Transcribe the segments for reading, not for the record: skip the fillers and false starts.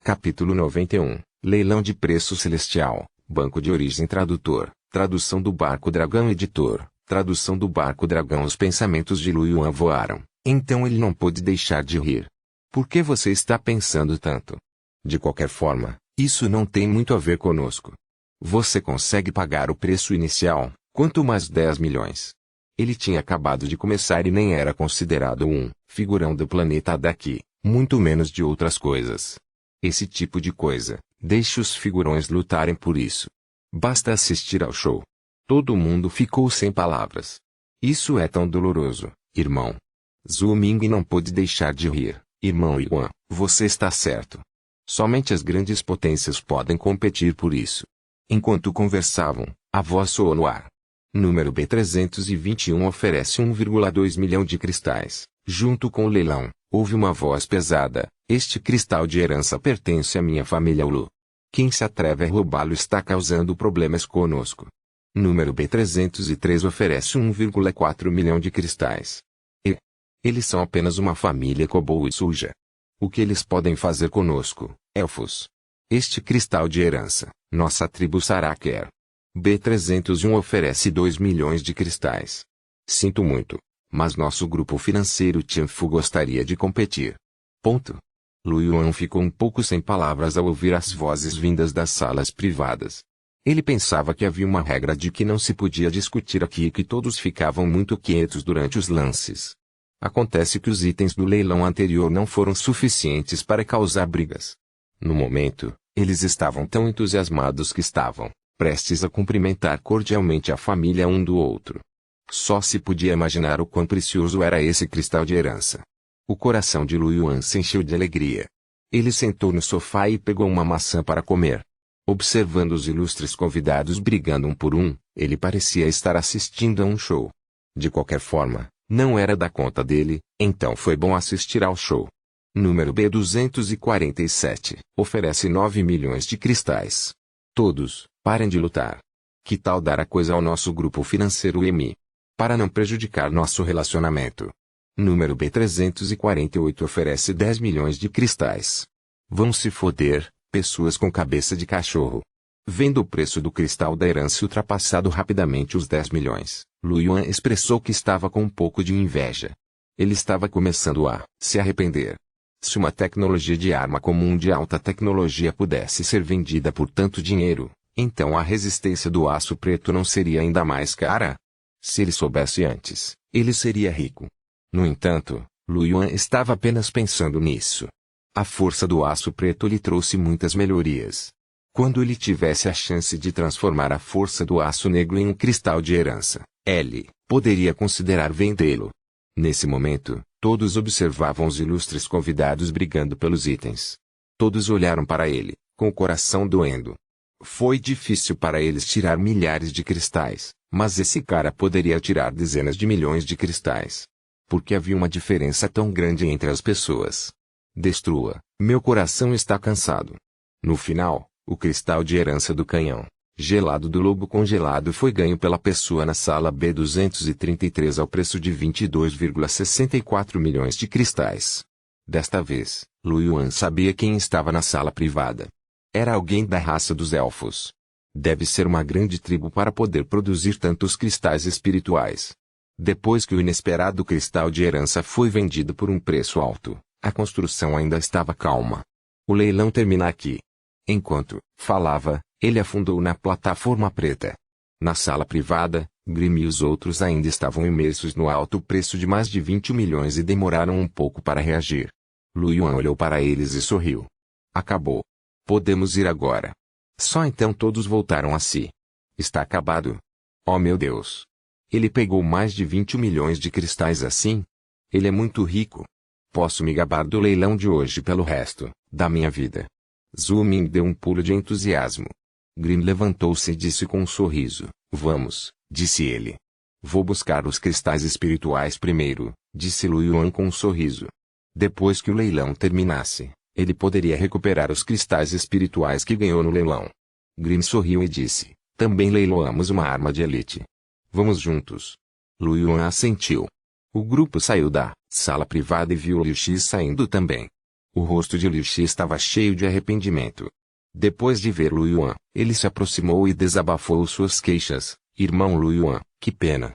Capítulo 91. Leilão de preço celestial. Banco de origem tradutor. Tradução do Barco Dragão editor. Tradução do Barco Dragão. Os pensamentos de Lu Yuan voaram. Então ele não pôde deixar de rir. Por que você está pensando tanto? De qualquer forma, isso não tem muito a ver conosco. Você consegue pagar o preço inicial, quanto mais 10 milhões. Ele tinha acabado de começar e nem era considerado um figurão do planeta daqui, muito menos de outras coisas. Esse tipo de coisa, deixe os figurões lutarem por isso. Basta assistir ao show. Todo mundo ficou sem palavras. Isso é tão doloroso, irmão. Zhu Ming não pôde deixar de rir. Irmão Yuan, você está certo. Somente as grandes potências podem competir por isso. Enquanto conversavam, a voz soou no ar. Número B321 oferece 1,2 milhão de cristais. Junto com o leilão, houve uma voz pesada. Este cristal de herança pertence à minha família Lu. Quem se atreve a roubá-lo está causando problemas conosco. Número B303 oferece 1,4 milhão de cristais. Eles são apenas uma família kobold suja. O que eles podem fazer conosco, elfos? Este cristal de herança, nossa tribo Sará quer. B301 oferece 2 milhões de cristais. Sinto muito, mas nosso grupo financeiro Tianfu gostaria de competir. Ponto. Lu Yuan ficou um pouco sem palavras ao ouvir as vozes vindas das salas privadas. Ele pensava que havia uma regra de que não se podia discutir aqui e que todos ficavam muito quietos durante os lances. Acontece que os itens do leilão anterior não foram suficientes para causar brigas. No momento, eles estavam tão entusiasmados que estavam prestes a cumprimentar cordialmente a família um do outro. Só se podia imaginar o quão precioso era esse cristal de herança. O coração de Lu Yuan se encheu de alegria. Ele sentou no sofá e pegou uma maçã para comer. Observando os ilustres convidados brigando um por um, ele parecia estar assistindo a um show. De qualquer forma, não era da conta dele, então foi bom assistir ao show. Número B247 oferece 9 milhões de cristais. Todos, parem de lutar. Que tal dar a coisa ao nosso grupo financeiro EMI? Para não prejudicar nosso relacionamento. Número B348 oferece 10 milhões de cristais. Vão se foder, pessoas com cabeça de cachorro. Vendo o preço do cristal da herança ultrapassado rapidamente os 10 milhões, Lu Yuan expressou que estava com um pouco de inveja. Ele estava começando a se arrepender. Se uma tecnologia de arma comum de alta tecnologia pudesse ser vendida por tanto dinheiro, então a resistência do aço preto não seria ainda mais cara? Se ele soubesse antes, ele seria rico. No entanto, Lu Yuan estava apenas pensando nisso. A força do aço preto lhe trouxe muitas melhorias. Quando ele tivesse a chance de transformar a força do aço negro em um cristal de herança, ele poderia considerar vendê-lo. Nesse momento, todos observavam os ilustres convidados brigando pelos itens. Todos olharam para ele, com o coração doendo. Foi difícil para eles tirar milhares de cristais, mas esse cara poderia tirar dezenas de milhões de cristais. Por que havia uma diferença tão grande entre as pessoas? Destrua, meu coração está cansado. No final, o cristal de herança do canhão gelado do lobo congelado foi ganho pela pessoa na sala B233 ao preço de 22,64 milhões de cristais. Desta vez, Lu Yuan sabia quem estava na sala privada. Era alguém da raça dos elfos. Deve ser uma grande tribo para poder produzir tantos cristais espirituais. Depois que o inesperado cristal de herança foi vendido por um preço alto, a construção ainda estava calma. O leilão termina aqui. Enquanto falava, ele afundou na plataforma preta. Na sala privada, Grimm e os outros ainda estavam imersos no alto preço de mais de 20 milhões e demoraram um pouco para reagir. Lu Yuan olhou para eles e sorriu. Acabou. Podemos ir agora. Só então todos voltaram a si. Está acabado. Oh meu Deus. Ele pegou mais de 20 milhões de cristais assim? Ele é muito rico. Posso me gabar do leilão de hoje pelo resto da minha vida. Zhu Ming deu um pulo de entusiasmo. Grimm levantou-se e disse com um sorriso. Vamos, disse ele. Vou buscar os cristais espirituais primeiro, disse Lu Yuan com um sorriso. Depois que o leilão terminasse, ele poderia recuperar os cristais espirituais que ganhou no leilão. Grimm sorriu e disse, também leiloamos uma arma de elite. Vamos juntos. Lu Yuan assentiu. O grupo saiu da sala privada e viu Liu X saindo também. O rosto de Liu Shi estava cheio de arrependimento. Depois de ver Lu Yuan, ele se aproximou e desabafou suas queixas. Irmão Lu Yuan, que pena.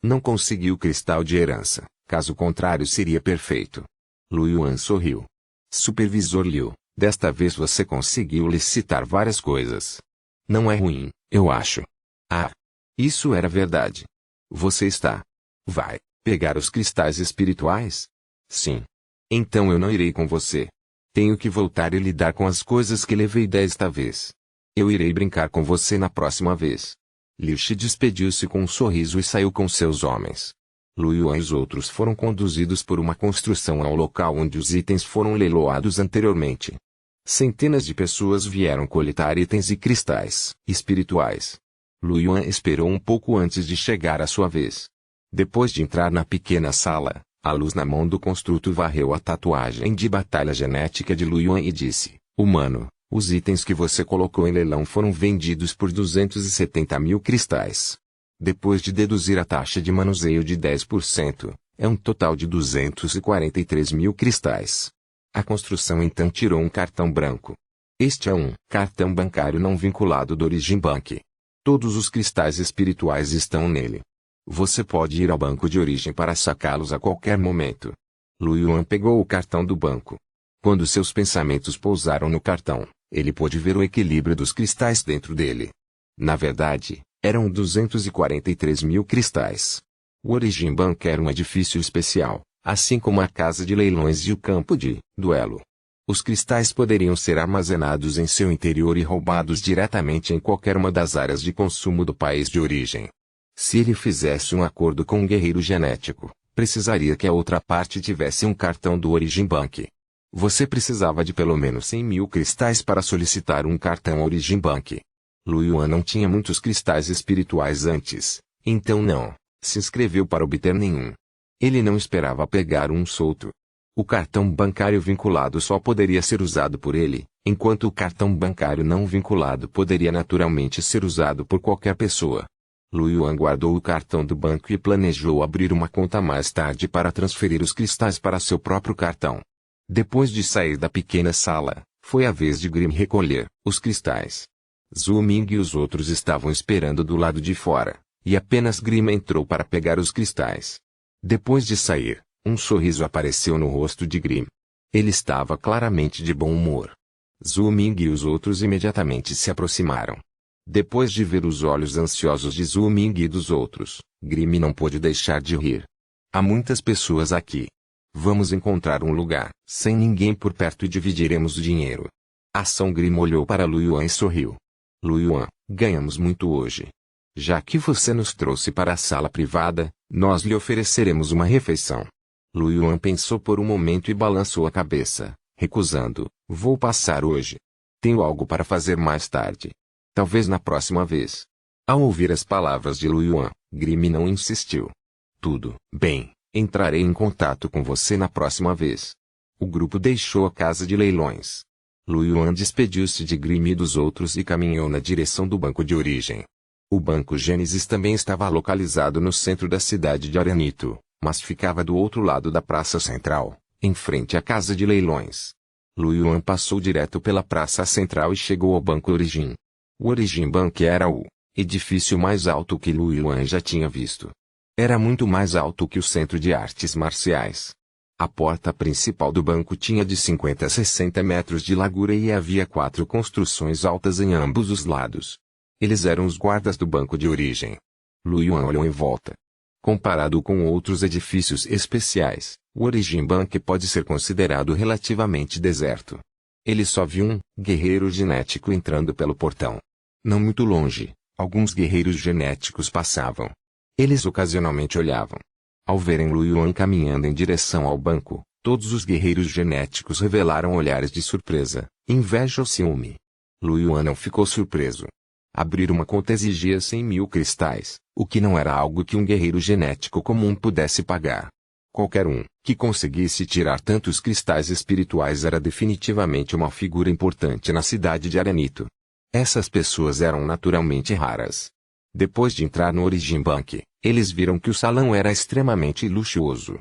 Não consegui o cristal de herança, caso contrário seria perfeito. Lu Yuan sorriu. Supervisor Liu, desta vez você conseguiu licitar várias coisas. Não é ruim, eu acho. Ah, isso era verdade. Você está. Vai pegar os cristais espirituais? Sim. Então eu não irei com você. Tenho que voltar e lidar com as coisas que levei desta vez. Eu irei brincar com você na próxima vez. Liu Shi despediu-se com um sorriso e saiu com seus homens. Lu Yuan e os outros foram conduzidos por uma construção ao local onde os itens foram leiloados anteriormente. Centenas de pessoas vieram coletar itens e cristais espirituais. Lu Yuan esperou um pouco antes de chegar a sua vez. Depois de entrar na pequena sala, a luz na mão do construto varreu a tatuagem de batalha genética de Lu Yuan e disse: Humano, os itens que você colocou em leilão foram vendidos por 270 mil cristais. Depois de deduzir a taxa de manuseio de 10%, é um total de 243 mil cristais. A construção então tirou um cartão branco. Este é um cartão bancário não vinculado do Origin Bank. Todos os cristais espirituais estão nele. Você pode ir ao banco de origem para sacá-los a qualquer momento. Lu Yuan pegou o cartão do banco. Quando seus pensamentos pousaram no cartão, ele pôde ver o equilíbrio dos cristais dentro dele. Na verdade, eram 243 mil cristais. O Origin Bank era um edifício especial, assim como a casa de leilões e o campo de duelo. Os cristais poderiam ser armazenados em seu interior e roubados diretamente em qualquer uma das áreas de consumo do país de origem. Se ele fizesse um acordo com um guerreiro genético, precisaria que a outra parte tivesse um cartão do Origin Bank. Você precisava de pelo menos 100 mil cristais para solicitar um cartão Origin Bank. Lu Yuan não tinha muitos cristais espirituais antes, então não se inscreveu para obter nenhum. Ele não esperava pegar um solto. O cartão bancário vinculado só poderia ser usado por ele, enquanto o cartão bancário não vinculado poderia naturalmente ser usado por qualquer pessoa. Lu Yuan guardou o cartão do banco e planejou abrir uma conta mais tarde para transferir os cristais para seu próprio cartão. Depois de sair da pequena sala, foi a vez de Grim recolher os cristais. Zhu Ming e os outros estavam esperando do lado de fora, e apenas Grim entrou para pegar os cristais. Depois de sair, um sorriso apareceu no rosto de Grim. Ele estava claramente de bom humor. Zhu Ming e os outros imediatamente se aproximaram. Depois de ver os olhos ansiosos de Zhu Ming e dos outros, Grim não pôde deixar de rir. Há muitas pessoas aqui. Vamos encontrar um lugar, sem ninguém por perto e dividiremos o dinheiro. Ação Grim olhou para Lu Yuan e sorriu. Lu Yuan, ganhamos muito hoje. Já que você nos trouxe para a sala privada, nós lhe ofereceremos uma refeição. Lu Yuan pensou por um momento e balançou a cabeça, recusando. Vou passar hoje. Tenho algo para fazer mais tarde. Talvez na próxima vez. Ao ouvir as palavras de Lu Yuan, Grim não insistiu. Tudo bem, entrarei em contato com você na próxima vez. O grupo deixou a casa de leilões. Lu Yuan despediu-se de Grim e dos outros e caminhou na direção do banco de origem. O Banco Gênesis também estava localizado no centro da cidade de Aranito, mas ficava do outro lado da praça central, em frente à casa de leilões. Lu Yuan passou direto pela praça central e chegou ao Banco Origin. O Origin Bank era o edifício mais alto que Lu Yuan já tinha visto. Era muito mais alto que o Centro de Artes Marciais. A porta principal do banco tinha de 50 a 60 metros de largura e havia 4 construções altas em ambos os lados. Eles eram os guardas do banco de origem. Lu Yuan olhou em volta. Comparado com outros edifícios especiais, o Origin Bank pode ser considerado relativamente deserto. Ele só viu um guerreiro genético entrando pelo portão. Não muito longe, alguns guerreiros genéticos passavam. Eles ocasionalmente olhavam. Ao verem Lu Yuan caminhando em direção ao banco, todos os guerreiros genéticos revelaram olhares de surpresa, inveja ou ciúme. Lu Yuan não ficou surpreso. Abrir uma conta exigia 100 mil cristais, o que não era algo que um guerreiro genético comum pudesse pagar. Qualquer um que conseguisse tirar tantos cristais espirituais era definitivamente uma figura importante na cidade de Aranito. Essas pessoas eram naturalmente raras. Depois de entrar no Origin Bank, eles viram que o salão era extremamente luxuoso.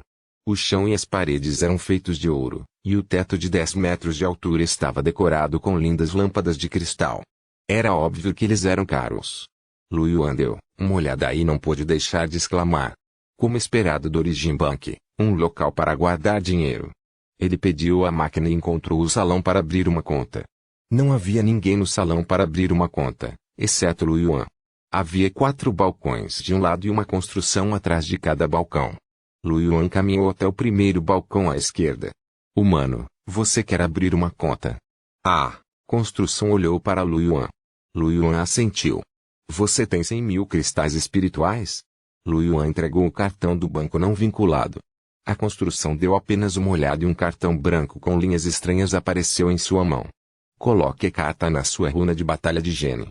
O chão e as paredes eram feitos de ouro, e o teto de 10 metros de altura estava decorado com lindas lâmpadas de cristal. Era óbvio que eles eram caros. Lu Yuan deu uma olhada e não pôde deixar de exclamar. Como esperado do Origin Bank, um local para guardar dinheiro. Ele pediu a máquina e encontrou o salão para abrir uma conta. Não havia ninguém no salão para abrir uma conta, exceto Lu Yuan. Havia 4 balcões de um lado e uma construção atrás de cada balcão. Lu Yuan caminhou até o primeiro balcão à esquerda. Humano, você quer abrir uma conta? A construção olhou para Lu Yuan. Lu Yuan assentiu. Você tem 100.000 cristais espirituais? Lu Yuan entregou o cartão do banco não vinculado. A construção deu apenas uma olhada e um cartão branco com linhas estranhas apareceu em sua mão. Coloque a carta na sua runa de batalha de Gene.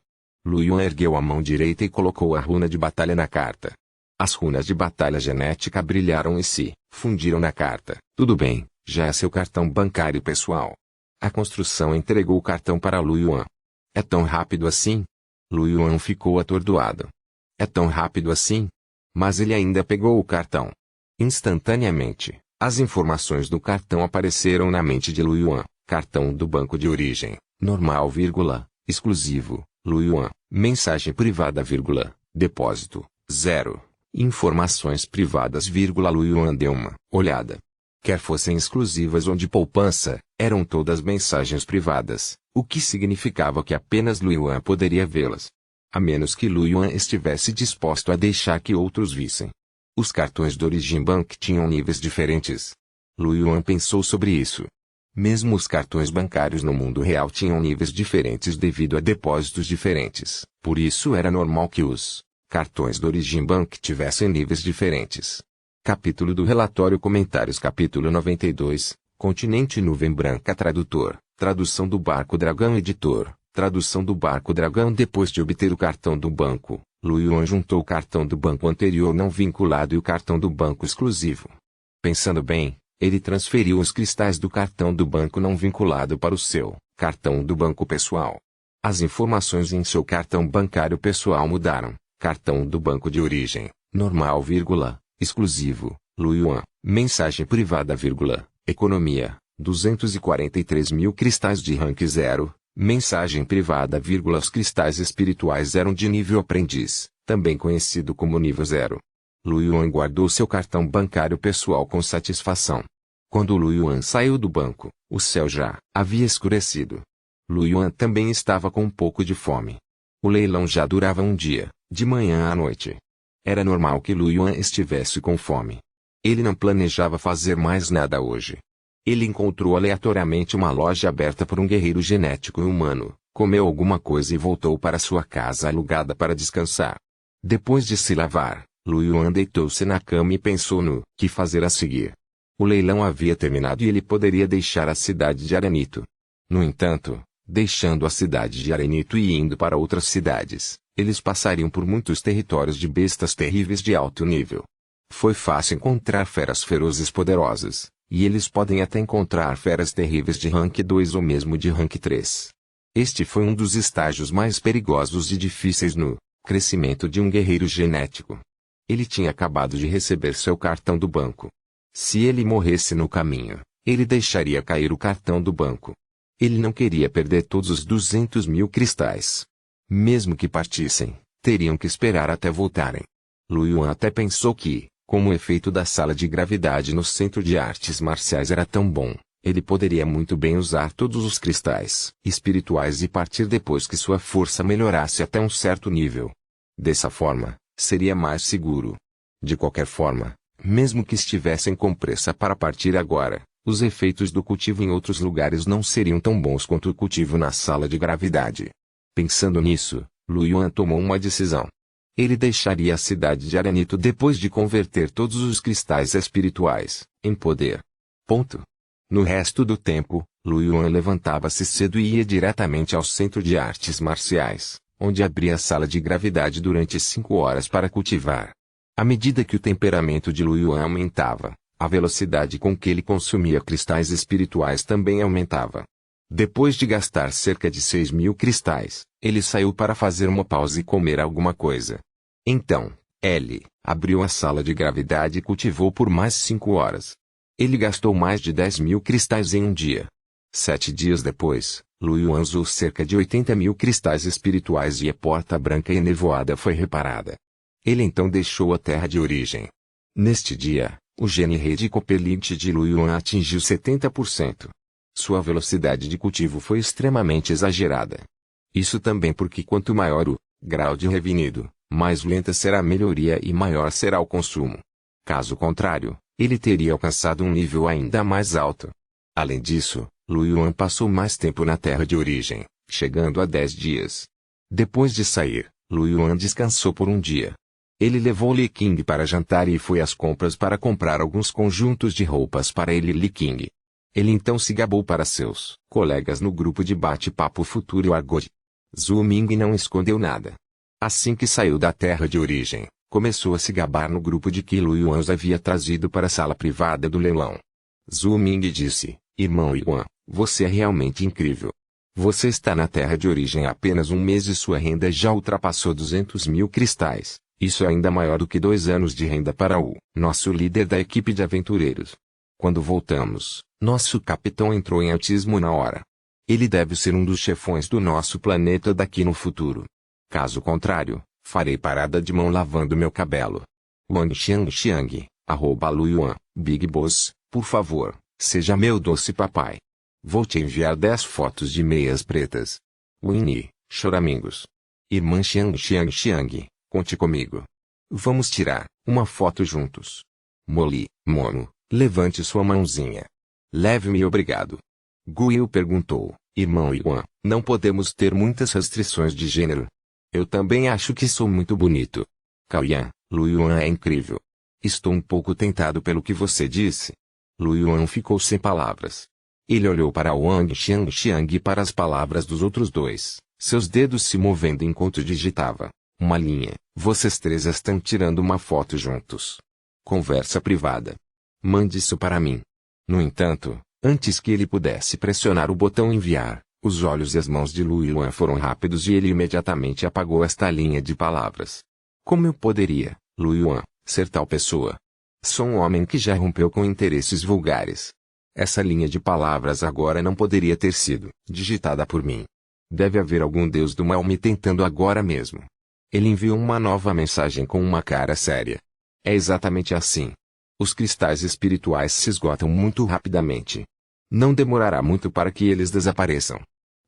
Lu Yuan ergueu a mão direita e colocou a runa de batalha na carta. As runas de batalha genética brilharam e se fundiram na carta. Tudo bem, já é seu cartão bancário pessoal. A construção entregou o cartão para Lu Yuan. É tão rápido assim? Lu Yuan ficou atordoado. É tão rápido assim? Mas ele ainda pegou o cartão. Instantaneamente, as informações do cartão apareceram na mente de Lu Yuan. Cartão do banco de origem, normal, exclusivo, Lu Yuan, mensagem privada, depósito, 0. Informações privadas, Lu Yuan deu uma olhada. Quer fossem exclusivas ou de poupança, eram todas mensagens privadas, o que significava que apenas Lu Yuan poderia vê-las. A menos que Lu Yuan estivesse disposto a deixar que outros vissem. Os cartões do Origin Bank tinham níveis diferentes. Lu Yuan pensou sobre isso. Mesmo os cartões bancários no mundo real tinham níveis diferentes devido a depósitos diferentes. Por isso era normal que os cartões do Origin Bank tivessem níveis diferentes. Capítulo do relatório comentários. Capítulo 92, Continente Nuvem Branca. Tradutor, tradução do Barco Dragão. Editor, tradução do Barco Dragão. Depois de obter o cartão do banco, Lu Yuan juntou o cartão do banco anterior não vinculado e o cartão do banco exclusivo. Pensando bem, ele transferiu os cristais do cartão do banco não vinculado para o seu cartão do banco pessoal. As informações em seu cartão bancário pessoal mudaram. Cartão do banco de origem, normal, exclusivo, Lu Yuan, mensagem privada, economia, 243.000 cristais de rank 0, mensagem privada, os cristais espirituais eram de nível aprendiz, também conhecido como nível 0. Lu Yuan guardou seu cartão bancário pessoal com satisfação. Quando Lu Yuan saiu do banco, o céu já havia escurecido. Lu Yuan também estava com um pouco de fome. O leilão já durava um dia, de manhã à noite. Era normal que Lu Yuan estivesse com fome. Ele não planejava fazer mais nada hoje. Ele encontrou aleatoriamente uma loja aberta por um guerreiro genético humano, comeu alguma coisa e voltou para sua casa alugada para descansar. Depois de se lavar, Lu Yuan deitou-se na cama e pensou no que fazer a seguir. O leilão havia terminado e ele poderia deixar a cidade de Arenito. No entanto, deixando a cidade de Arenito e indo para outras cidades, eles passariam por muitos territórios de bestas terríveis de alto nível. Foi fácil encontrar feras ferozes poderosas, e eles podem até encontrar feras terríveis de rank 2 ou mesmo de rank 3. Este foi um dos estágios mais perigosos e difíceis no crescimento de um guerreiro genético. Ele tinha acabado de receber seu cartão do banco. Se ele morresse no caminho, ele deixaria cair o cartão do banco. Ele não queria perder todos os 200.000 cristais. Mesmo que partissem, teriam que esperar até voltarem. Lu Yuan até pensou que, como o efeito da sala de gravidade no Centro de Artes Marciais era tão bom, ele poderia muito bem usar todos os cristais espirituais e partir depois que sua força melhorasse até um certo nível. Dessa forma, seria mais seguro. De qualquer forma, mesmo que estivessem com pressa para partir agora, os efeitos do cultivo em outros lugares não seriam tão bons quanto o cultivo na sala de gravidade. Pensando nisso, Lu Yuan tomou uma decisão. Ele deixaria a cidade de Arenito depois de converter todos os cristais espirituais em poder. Ponto. No resto do tempo, Lu Yuan levantava-se cedo e ia diretamente ao Centro de Artes Marciais, onde abria a sala de gravidade durante 5 horas para cultivar. À medida que o temperamento de Lu Yuan aumentava, a velocidade com que ele consumia cristais espirituais também aumentava. Depois de gastar cerca de 6.000 cristais, ele saiu para fazer uma pausa e comer alguma coisa. Então, ele abriu a sala de gravidade e cultivou por mais 5 horas. Ele gastou mais de 10.000 cristais em um dia. 7 dias depois, Lu Yuan usou cerca de 80.000 cristais espirituais e a porta branca e nevoada foi reparada. Ele então deixou a terra de origem. Neste dia, o gene rede copelite de Lu Yuan atingiu 70%. Sua velocidade de cultivo foi extremamente exagerada. Isso também porque quanto maior o grau de refinido, mais lenta será a melhoria e maior será o consumo. Caso contrário, ele teria alcançado um nível ainda mais alto. Além disso, Lu Yuan passou mais tempo na terra de origem, chegando a 10 dias. Depois de sair, Lu Yuan descansou por um dia. Ele levou Li Qing para jantar e foi às compras para comprar alguns conjuntos de roupas para ele e Li Qing. Ele então se gabou para seus colegas no grupo de bate-papo Futuro Argot. Zhu Ming não escondeu nada. Assim que saiu da terra de origem, começou a se gabar no grupo de que Lu Yuan os havia trazido para a sala privada do leilão. Zhu Ming disse: Irmão Yuan, você é realmente incrível. Você está na terra de origem há apenas um mês e sua renda já ultrapassou 200.000 cristais. Isso é ainda maior do que 2 anos de renda para o nosso líder da equipe de aventureiros. Quando voltamos, nosso capitão entrou em autismo na hora. Ele deve ser um dos chefões do nosso planeta daqui no futuro. Caso contrário, farei parada de mão lavando meu cabelo. Wang Xiang, @Lu Yuan, Big Boss, por favor, seja meu doce papai. Vou te enviar 10 fotos de meias pretas. Winnie, choramingos. Irmã Xiang, conte comigo. Vamos tirar uma foto juntos. Molly, Mono, levante sua mãozinha. Leve-me obrigado. Guil perguntou: Irmão Yuan, não podemos ter muitas restrições de gênero. Eu também acho que sou muito bonito. Kaoyan, Lu Yuan é incrível. Estou um pouco tentado pelo que você disse. Lu Yuan ficou sem palavras. Ele olhou para Wang Xiang e para as palavras dos outros dois, seus dedos se movendo enquanto digitava uma linha. Vocês três estão tirando uma foto juntos. Conversa privada. Mande isso para mim. No entanto, antes que ele pudesse pressionar o botão enviar, os olhos e as mãos de Lu Yuan foram rápidos e ele imediatamente apagou esta linha de palavras. Como eu poderia, Lu Yuan, ser tal pessoa? Sou um homem que já rompeu com interesses vulgares. Essa linha de palavras agora não poderia ter sido digitada por mim. Deve haver algum deus do mal me tentando agora mesmo. Ele enviou uma nova mensagem com uma cara séria. É exatamente assim. Os cristais espirituais se esgotam muito rapidamente. Não demorará muito para que eles desapareçam.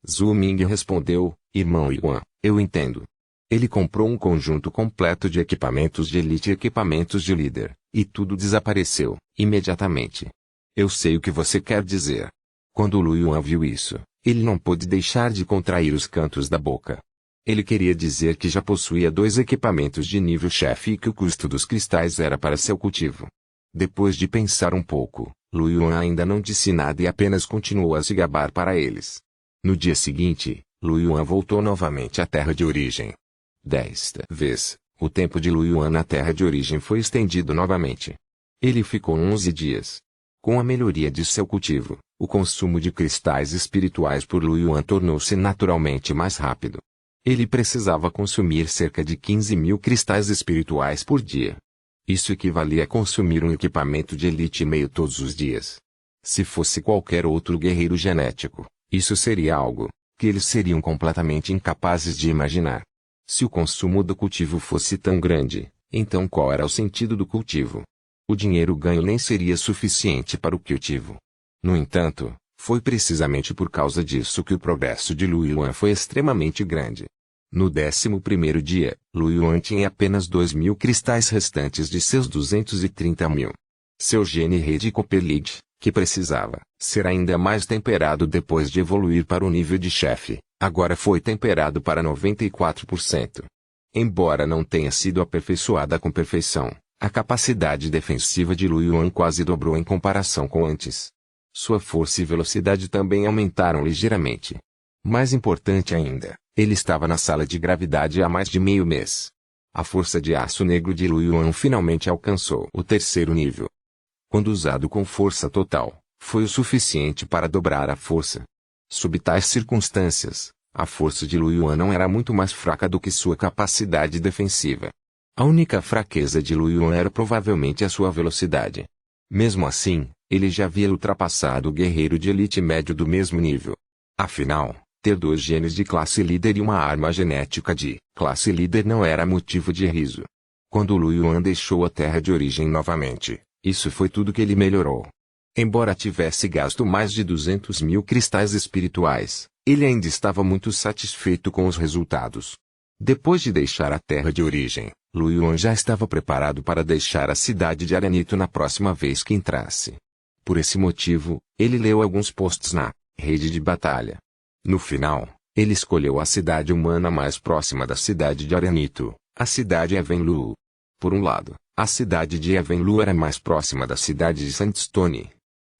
Zhu Ming respondeu: Irmão Yuan, eu entendo. Ele comprou um conjunto completo de equipamentos de elite e equipamentos de líder, e tudo desapareceu, imediatamente. Eu sei o que você quer dizer. Quando Lu Yuan viu isso, ele não pôde deixar de contrair os cantos da boca. Ele queria dizer que já possuía 2 equipamentos de nível chefe e que o custo dos cristais era para seu cultivo. Depois de pensar um pouco, Lu Yuan ainda não disse nada e apenas continuou a se gabar para eles. No dia seguinte, Lu Yuan voltou novamente à terra de origem. Desta vez, o tempo de Lu Yuan na terra de origem foi estendido novamente. Ele ficou 11 dias. Com a melhoria de seu cultivo, o consumo de cristais espirituais por Lu Yuan tornou-se naturalmente mais rápido. Ele precisava consumir cerca de 15.000 cristais espirituais por dia. Isso equivalia a consumir um equipamento de elite e meio todos os dias. Se fosse qualquer outro guerreiro genético, isso seria algo que eles seriam completamente incapazes de imaginar. Se o consumo do cultivo fosse tão grande, então qual era o sentido do cultivo? O dinheiro ganho nem seria suficiente para o cultivo. No entanto, foi precisamente por causa disso que o progresso de Lu Yuan foi extremamente grande. No 11º dia, Lu Yuan tinha apenas 2.000 cristais restantes de seus 230.000. Seu gene rede Copperlead, que precisava ser ainda mais temperado depois de evoluir para o nível de chefe, agora foi temperado para 94%. Embora não tenha sido aperfeiçoada com perfeição, a capacidade defensiva de Lu Yuan quase dobrou em comparação com antes. Sua força e velocidade também aumentaram ligeiramente. Mais importante ainda, ele estava na sala de gravidade há mais de meio mês. A força de aço negro de Lu Yuan finalmente alcançou o 3º nível. Quando usado com força total, foi o suficiente para dobrar a força. Sob tais circunstâncias, a força de Lu Yuan não era muito mais fraca do que sua capacidade defensiva. A única fraqueza de Lu Yuan era provavelmente a sua velocidade. Mesmo assim, Ele já havia ultrapassado o guerreiro de elite médio do mesmo nível. Afinal, ter 2 genes de classe líder e uma arma genética de classe líder não era motivo de riso. Quando Lu Yuan deixou a terra de origem novamente, isso foi tudo que ele melhorou. Embora tivesse gasto mais de 200 mil cristais espirituais, ele ainda estava muito satisfeito com os resultados. Depois de deixar a terra de origem, Lu Yuan já estava preparado para deixar a cidade de Aranito na próxima vez que entrasse. Por esse motivo, ele leu alguns posts na rede de batalha. No final, ele escolheu a cidade humana mais próxima da cidade de Aranito, a cidade Evenlu. Por um lado, a cidade de Evenlu era mais próxima da cidade de Sandstone.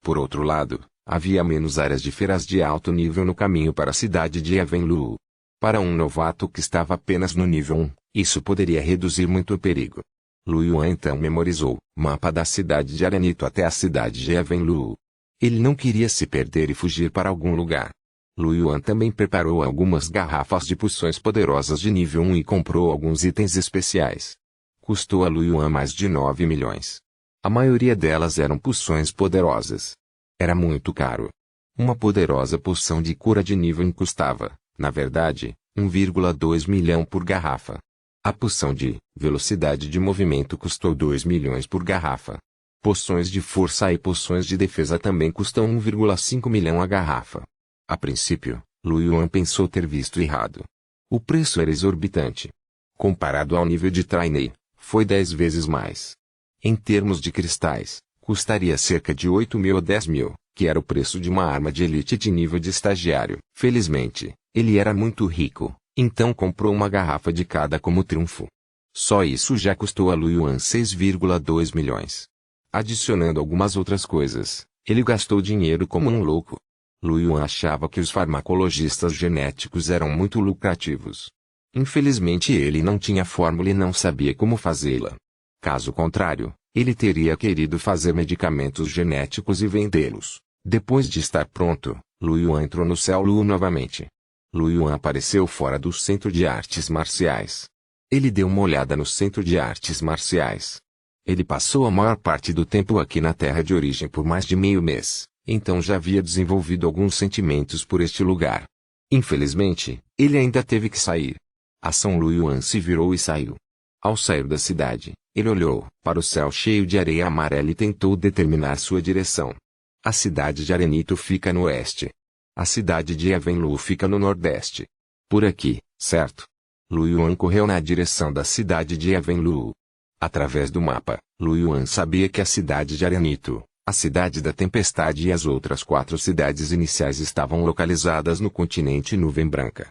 Por outro lado, havia menos áreas de feiras de alto nível no caminho para a cidade de Evenlu. Para um novato que estava apenas no nível 1, isso poderia reduzir muito o perigo. Lu Yuan então memorizou o mapa da cidade de Aranito até a cidade de Evenlu. Ele não queria se perder e fugir para algum lugar. Lu Yuan também preparou algumas garrafas de poções poderosas de nível 1 e comprou alguns itens especiais. Custou a Lu Yuan mais de 9 milhões. A maioria delas eram poções poderosas. Era muito caro. Uma poderosa poção de cura de nível 1 custava, na verdade, 1,2 milhão por garrafa. A poção de velocidade de movimento custou 2 milhões por garrafa. Poções de força e poções de defesa também custam 1,5 milhão a garrafa. A princípio, Lu Yuan pensou ter visto errado. O preço era exorbitante. Comparado ao nível de trainee, foi 10 vezes mais. Em termos de cristais, custaria cerca de 8 mil ou 10 mil, que era o preço de uma arma de elite de nível de estagiário. Felizmente, ele era muito rico, então comprou uma garrafa de cada como triunfo. Só isso já custou a Lu Yuan 6,2 milhões. Adicionando algumas outras coisas, ele gastou dinheiro como um louco. Lu Yuan achava que os farmacologistas genéticos eram muito lucrativos. Infelizmente ele não tinha fórmula e não sabia como fazê-la. Caso contrário, ele teria querido fazer medicamentos genéticos e vendê-los. Depois de estar pronto, Lu Yuan entrou no Céu Lu novamente. Lu Yuan apareceu fora do Centro de Artes Marciais. Ele deu uma olhada no Centro de Artes Marciais. Ele passou a maior parte do tempo aqui na Terra de origem por mais de meio mês, então já havia desenvolvido alguns sentimentos por este lugar. Infelizmente, ele ainda teve que sair. A São Lu Yuan se virou e saiu. Ao sair da cidade, ele olhou para o céu cheio de areia amarela e tentou determinar sua direção. A cidade de Aranito fica no oeste. A cidade de Evenlu fica no nordeste. Por aqui, certo? Lu Yuan correu na direção da cidade de Evenlu. Através do mapa, Lu Yuan sabia que a cidade de Aranito, a cidade da tempestade e as outras 4 cidades iniciais estavam localizadas no continente Nuvem Branca.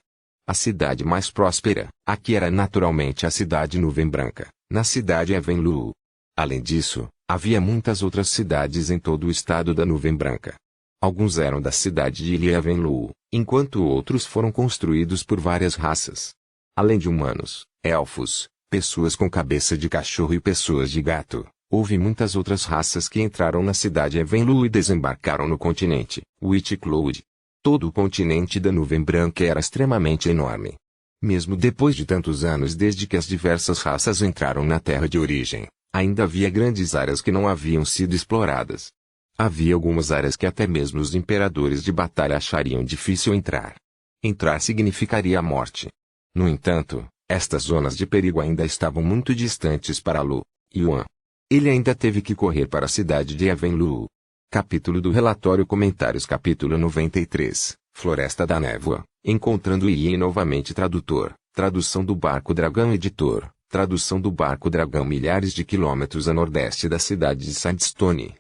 A cidade mais próspera, aqui era naturalmente a cidade Nuvem Branca, na cidade Evenlu. Além disso, havia muitas outras cidades em todo o estado da Nuvem Branca. Alguns eram da cidade de Ilha Evenlu, enquanto outros foram construídos por várias raças. Além de humanos, elfos, pessoas com cabeça de cachorro e pessoas de gato, houve muitas outras raças que entraram na cidade Evenlu e desembarcaram no continente Witchcloud. Todo o continente da Nuvem Branca era extremamente enorme. Mesmo depois de tantos anos desde que as diversas raças entraram na Terra de origem, ainda havia grandes áreas que não haviam sido exploradas. Havia algumas áreas que até mesmo os imperadores de batalha achariam difícil entrar. Entrar significaria a morte. No entanto, estas zonas de perigo ainda estavam muito distantes para Lu Yuan. Ele ainda teve que correr para a cidade de Evenlu. Capítulo do relatório Comentários Capítulo 93, Floresta da Névoa, Encontrando Yi novamente tradutor, tradução do Barco Dragão editor, tradução do Barco Dragão milhares de quilômetros a nordeste da cidade de Sandstone.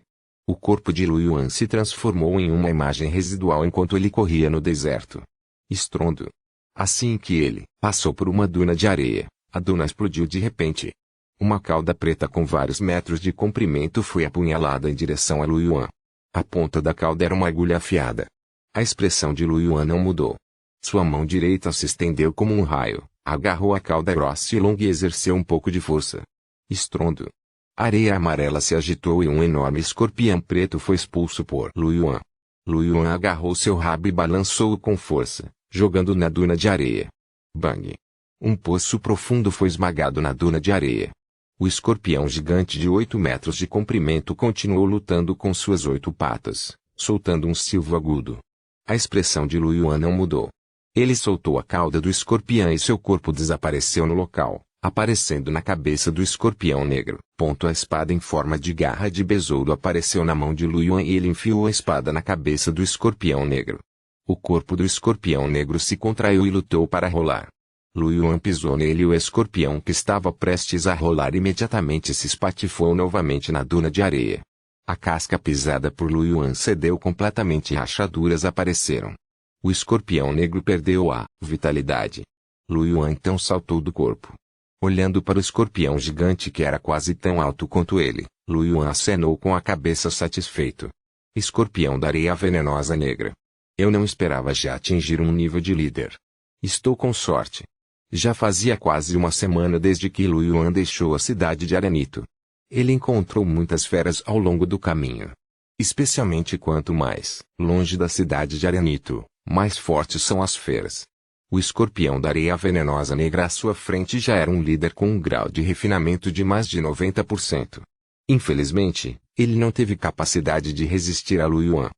O corpo de Lu Yuan se transformou em uma imagem residual enquanto ele corria no deserto. Estrondo. Assim que ele passou por uma duna de areia, a duna explodiu de repente. Uma cauda preta com vários metros de comprimento foi apunhalada em direção a Lu Yuan. A ponta da cauda era uma agulha afiada. A expressão de Lu Yuan não mudou. Sua mão direita se estendeu como um raio, agarrou a cauda grossa e longa e exerceu um pouco de força. Estrondo. A areia amarela se agitou e um enorme escorpião preto foi expulso por Lu Yuan. Lu Yuan agarrou seu rabo e balançou-o com força, jogando na duna de areia. Bang! Um poço profundo foi esmagado na duna de areia. O escorpião gigante de 8 metros de comprimento continuou lutando com suas 8 patas, soltando um silvo agudo. A expressão de Lu Yuan não mudou. Ele soltou a cauda do escorpião e seu corpo desapareceu no local, aparecendo na cabeça do escorpião negro. A espada em forma de garra de besouro apareceu na mão de Lu Yuan e ele enfiou a espada na cabeça do escorpião negro. O corpo do escorpião negro se contraiu e lutou para rolar. Lu Yuan pisou nele e o escorpião que estava prestes a rolar imediatamente se espatifou novamente na duna de areia. A casca pisada por Lu Yuan cedeu completamente e rachaduras apareceram. O escorpião negro perdeu a vitalidade. Lu Yuan então saltou do corpo. Olhando para o escorpião gigante que era quase tão alto quanto ele, Lu Yuan acenou com a cabeça satisfeito. Escorpião da areia venenosa negra. Eu não esperava já atingir um nível de líder. Estou com sorte. Já fazia quase uma semana desde que Lu Yuan deixou a cidade de Aranito. Ele encontrou muitas feras ao longo do caminho. Especialmente quanto mais longe da cidade de Aranito, mais fortes são as feras. O escorpião da areia venenosa negra à sua frente já era um líder com um grau de refinamento de mais de 90%. Infelizmente, ele não teve capacidade de resistir a Lu Yuan.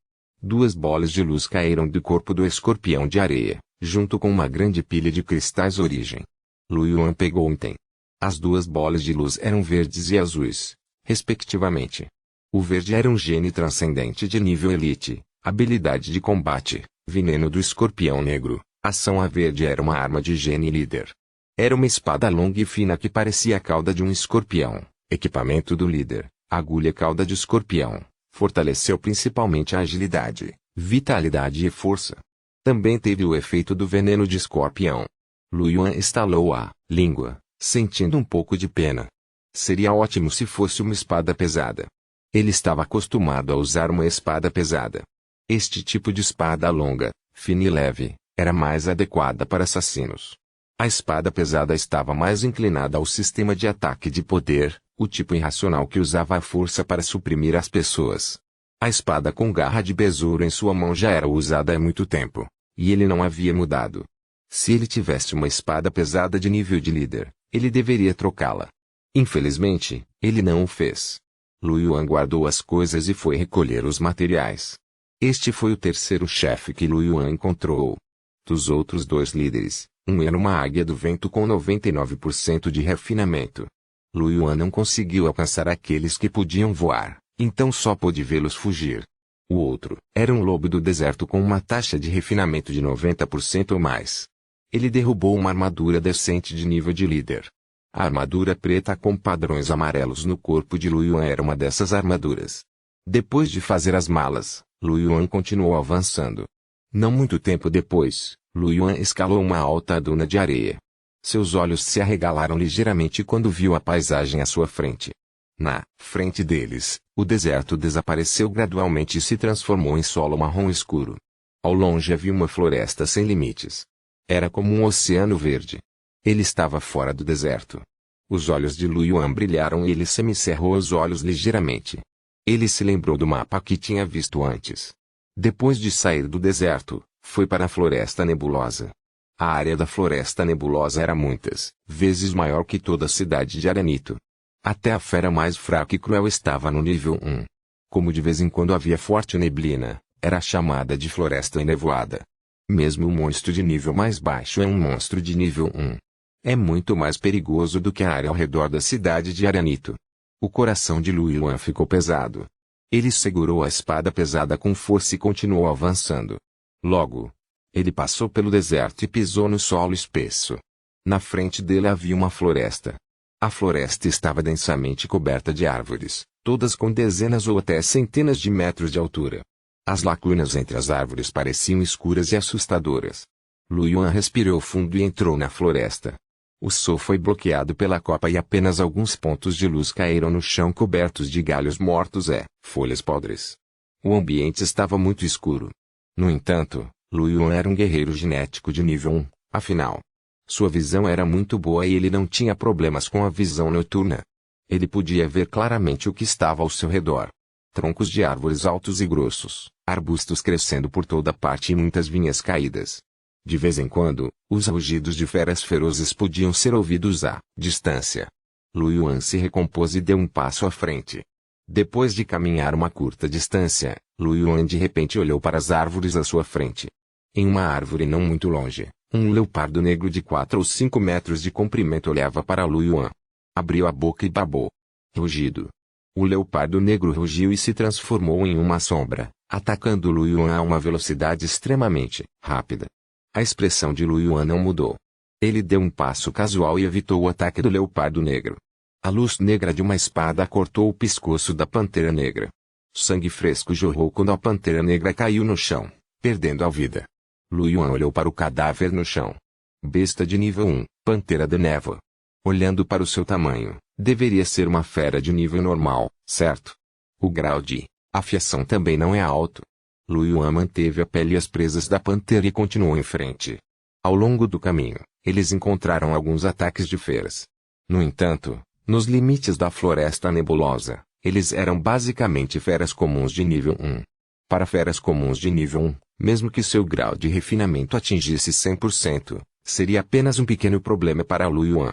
2 bolas de luz caíram do corpo do escorpião de areia, junto com uma grande pilha de cristais origem. Lu Yuan pegou um item. As 2 bolas de luz eram verdes e azuis, respectivamente. O verde era um gene transcendente de nível elite, habilidade de combate, veneno do escorpião negro. Ação a verde era uma arma de gene líder. Era uma espada longa e fina que parecia a cauda de um escorpião, equipamento do líder, agulha cauda de escorpião, fortaleceu principalmente a agilidade, vitalidade e força. Também teve o efeito do veneno de escorpião. Lu Yuan estalou a língua, sentindo um pouco de pena. Seria ótimo se fosse uma espada pesada. Ele estava acostumado a usar uma espada pesada. Este tipo de espada longa, fina e leve, era mais adequada para assassinos. A espada pesada estava mais inclinada ao sistema de ataque de poder, o tipo irracional que usava a força para suprimir as pessoas. A espada com garra de besouro em sua mão já era usada há muito tempo, e ele não havia mudado. Se ele tivesse uma espada pesada de nível de líder, ele deveria trocá-la. Infelizmente, ele não o fez. Lu Yuan guardou as coisas e foi recolher os materiais. Este foi o terceiro chefe que Lu Yuan encontrou. Dos outros 2 líderes, um era uma águia do vento com 99% de refinamento. Lu Yuan não conseguiu alcançar aqueles que podiam voar, então só pôde vê-los fugir. O outro era um lobo do deserto com uma taxa de refinamento de 90% ou mais. Ele derrubou uma armadura decente de nível de líder. A armadura preta com padrões amarelos no corpo de Lu Yuan era uma dessas armaduras. Depois de fazer as malas, Lu Yuan continuou avançando. Não muito tempo depois, Lu Yuan escalou uma alta duna de areia. Seus olhos se arregalaram ligeiramente quando viu a paisagem à sua frente. Na frente deles, o deserto desapareceu gradualmente e se transformou em solo marrom escuro. Ao longe havia uma floresta sem limites. Era como um oceano verde. Ele estava fora do deserto. Os olhos de Lu Yuan brilharam e ele semicerrou os olhos ligeiramente. Ele se lembrou do mapa que tinha visto antes. Depois de sair do deserto, foi para a Floresta Nebulosa. A área da Floresta Nebulosa era muitas vezes maior que toda a cidade de Aranito. Até a fera mais fraca e cruel estava no nível 1. Como de vez em quando havia forte neblina, era chamada de Floresta Enevoada. Mesmo o monstro de nível mais baixo é um monstro de nível 1. É muito mais perigoso do que a área ao redor da cidade de Aranito. O coração de Lu Yuan ficou pesado. Ele segurou a espada pesada com força e continuou avançando. Logo, ele passou pelo deserto e pisou no solo espesso. Na frente dele havia uma floresta. A floresta estava densamente coberta de árvores, todas com dezenas ou até centenas de metros de altura. As lacunas entre as árvores pareciam escuras e assustadoras. Lu Yuan respirou fundo e entrou na floresta. O sol foi bloqueado pela copa e apenas alguns pontos de luz caíram no chão cobertos de galhos mortos e folhas podres. O ambiente estava muito escuro. No entanto, Lu Yuan era um guerreiro genético de nível 1, afinal. Sua visão era muito boa e ele não tinha problemas com a visão noturna. Ele podia ver claramente o que estava ao seu redor. Troncos de árvores altos e grossos, arbustos crescendo por toda parte e muitas vinhas caídas. De vez em quando, os rugidos de feras ferozes podiam ser ouvidos à distância. Lu Yuan se recompôs e deu um passo à frente. Depois de caminhar uma curta distância, Lu Yuan de repente olhou para as árvores à sua frente. Em uma árvore não muito longe, um leopardo negro de 4 ou 5 metros de comprimento olhava para Lu Yuan. Abriu a boca e babou. Rugido. O leopardo negro rugiu e se transformou em uma sombra, atacando Lu Yuan a uma velocidade extremamente rápida. A expressão de Lu Yuan não mudou. Ele deu um passo casual e evitou o ataque do leopardo negro. A luz negra de uma espada cortou o pescoço da pantera negra. Sangue fresco jorrou quando a pantera negra caiu no chão, perdendo a vida. Lu Yuan olhou para o cadáver no chão. Besta de nível 1, pantera de névoa. Olhando para o seu tamanho, deveria ser uma fera de nível normal, certo? O grau de afiação também não é alto. Lu Yuan manteve a pele e as presas da pantera e continuou em frente. Ao longo do caminho, eles encontraram alguns ataques de feras. No entanto, nos limites da floresta nebulosa, eles eram basicamente feras comuns de nível 1. Para feras comuns de nível 1, mesmo que seu grau de refinamento atingisse 100%, seria apenas um pequeno problema para Lu Yuan.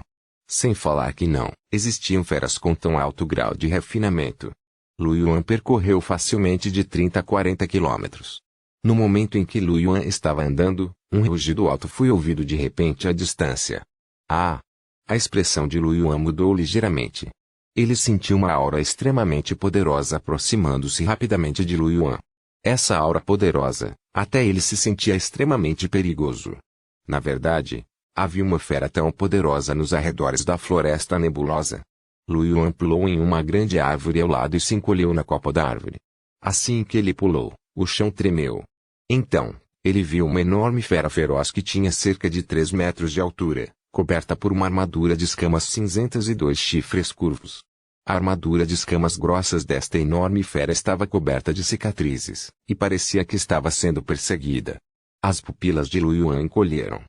Sem falar que não existiam feras com tão alto grau de refinamento. Lu Yuan percorreu facilmente de 30 a 40 quilômetros. No momento em que Lu Yuan estava andando, um rugido alto foi ouvido de repente à distância. Ah! A expressão de Lu Yuan mudou ligeiramente. Ele sentiu uma aura extremamente poderosa aproximando-se rapidamente de Lu Yuan. Essa aura poderosa, até ele se sentia extremamente perigoso. Na verdade, havia uma fera tão poderosa nos arredores da floresta nebulosa. Lu Yuan pulou em uma grande árvore ao lado e se encolheu na copa da árvore. Assim que ele pulou, o chão tremeu. Então, ele viu uma enorme fera feroz que tinha cerca de 3 metros de altura, coberta por uma armadura de escamas cinzentas e 2 chifres curvos. A armadura de escamas grossas desta enorme fera estava coberta de cicatrizes, e parecia que estava sendo perseguida. As pupilas de Lu Yuan encolheram.